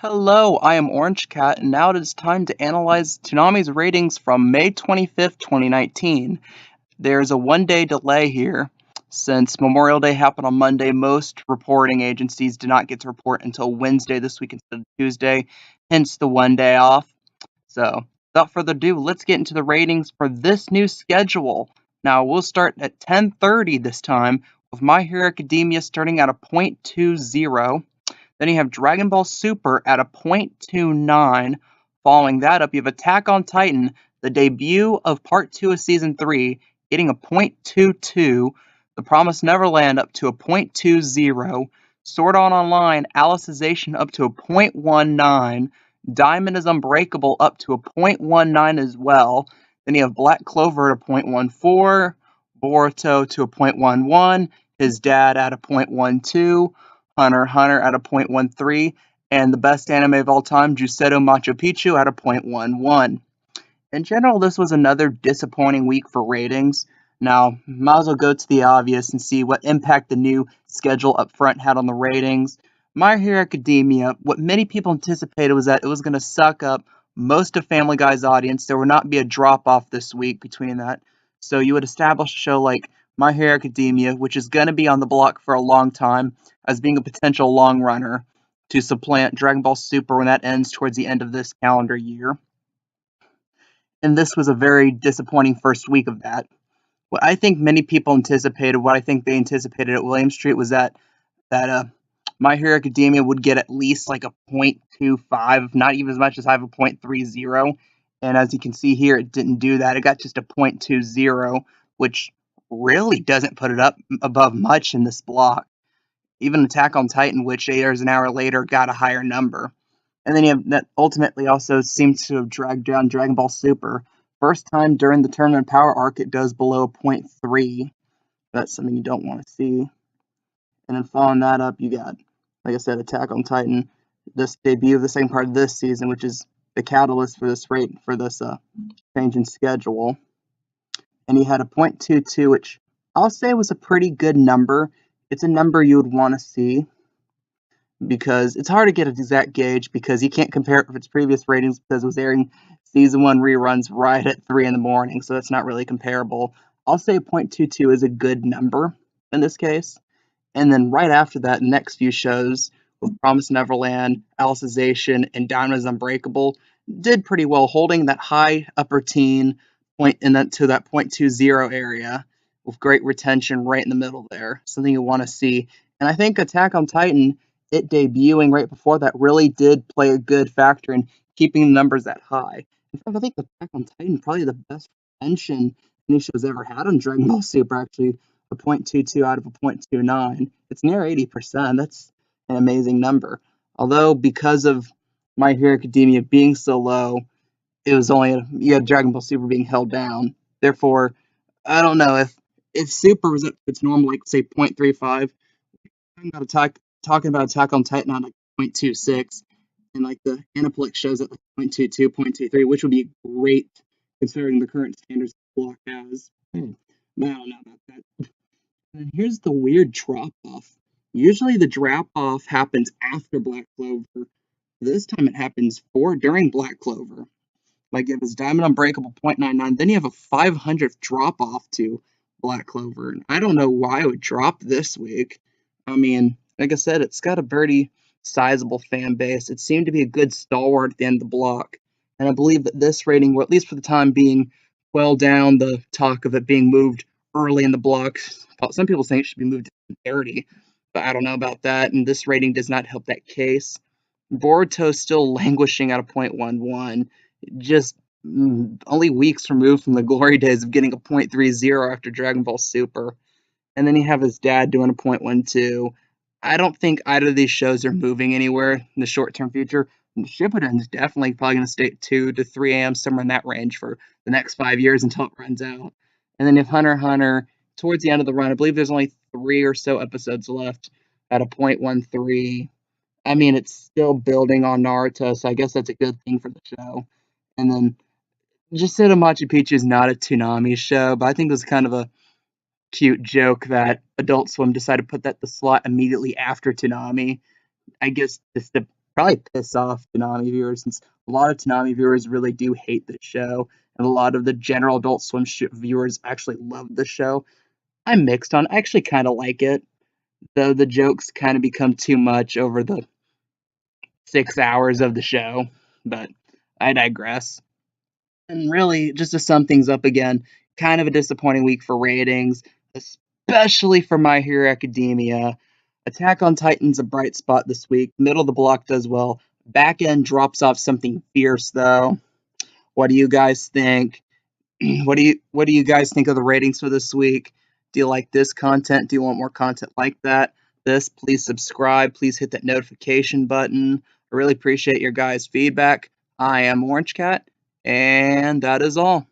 Hello, I am Orange Cat, and now it is time to analyze Toonami's ratings from May 25th, 2019. There's a one-day delay here. Since Memorial Day happened on Monday, most reporting agencies did not get to report until Wednesday this week instead of Tuesday, hence the one day off. So, without further ado, let's get into the ratings for this new schedule. Now, we'll start at 10:30 this time, with My Hero Academia starting at a .20. Then you have Dragon Ball Super at a .29. Following that up, you have Attack on Titan, the debut of Part 2 of Season 3, getting a .22. The Promised Neverland up to a .20. Sword Art Online, Alicization up to a .19. Diamond is Unbreakable up to a .19 as well. Then you have Black Clover at a .14. Boruto to a .11. His dad at a .12. Hunter x Hunter at a .13, and the best anime of all time, Jusetto Machu Picchu at a .11. In general, this was another disappointing week for ratings. Now, might as well go to the obvious and see what impact the new schedule up front had on the ratings. My Hero Academia, what many people anticipated was that it was going to suck up most of Family Guy's audience. There would not be a drop-off this week between that. So you would establish a show like My Hero Academia, which is going to be on the block for a long time, as being a potential long runner to supplant Dragon Ball Super when that ends towards the end of this calendar year. And this was a very disappointing first week of that. What I think many people anticipated, what I think they anticipated at William Street was that My Hero Academia would get at least like a .25, not even as much as I have a .30. And as you can see here, it didn't do that. It got just a .20, which really doesn't put it up above much in this block. Even Attack on Titan, which airs an hour later, got a higher number. And then you have that ultimately also seems to have dragged down Dragon Ball Super. First time during the Tournament Power arc, it does below a .3. That's something you don't want to see. And then following that up, you got, like I said, Attack on Titan, this debut of the second part of this season, which is the catalyst for this change in schedule. And he had a .22, which I'll say was a pretty good number. It's a number you would want to see because it's hard to get an exact gauge because you can't compare it with its previous ratings because it was airing season 1 reruns right at 3 in the morning, so that's not really comparable. I'll say .22 is a good number in this case. And then right after that, next few shows with Promised Neverland, Alicization, and Diamond is Unbreakable did pretty well, holding that high upper teen point in that to that .20 area with great retention right in the middle there. Something you want to see. And I think Attack on Titan, it debuting right before that, really did play a good factor in keeping the numbers that high. In fact, I think Attack on Titan probably the best retention any show's ever had on Dragon Ball Super, actually a .22 out of a .29. It's near 80%. That's an amazing number. Although because of My Hero Academia being so low, it was only you had Dragon Ball Super being held down. Therefore, I don't know if Super was at its normal, like say .35. Talking about Attack on Titan on like .26, and like the Aniplex shows at like .22, .23, which would be great considering the current standards the block has. I don't know about that. And here's the weird drop off. Usually the drop off happens after Black Clover. This time it happens during Black Clover. Like it was Diamond Unbreakable .99. Then you have a 500th drop off to Black Clover. And I don't know why it would drop this week. I mean, like I said, it's got a very sizable fan base. It seemed to be a good stalwart at the end of the block. And I believe that this rating will, at least for the time being, quell down the talk of it being moved early in the block. Some people think it should be moved to parity, but I don't know about that. And this rating does not help that case. Boruto still languishing at a .11, just only weeks removed from the glory days of getting a .30 after Dragon Ball Super. And then you have his dad doing a .12. I don't think either of these shows are moving anywhere in the short-term future. Shippuden is definitely probably going to stay at 2 to 3 a.m., somewhere in that range for the next 5 years until it runs out. And then if Hunter x Hunter, towards the end of the run, I believe there's only 3 or so episodes left at a .13. I mean, it's still building on Naruto, so I guess that's a good thing for the show. And then Jusetto Machu Picchu is not a Toonami show, but I think it was kind of a cute joke that Adult Swim decided to put that the slot immediately after Toonami. I guess just to probably piss off Toonami viewers, since a lot of Toonami viewers really do hate the show, and a lot of the general Adult Swim viewers actually love the show. I'm mixed on. I actually kind of like it, though the jokes kind of become too much over the 6 hours of the show. But I digress. And really, just to sum things up again, kind of a disappointing week for ratings, especially for My Hero Academia. Attack on Titan's a bright spot this week. Middle of the block does well. Back end drops off something fierce though. What do you guys think? What do you guys think of the ratings for this week? Do you like this content? Do you want more content like that? Please subscribe. Please hit that notification button. I really appreciate your guys' feedback. I am Orange Cat, and that is all.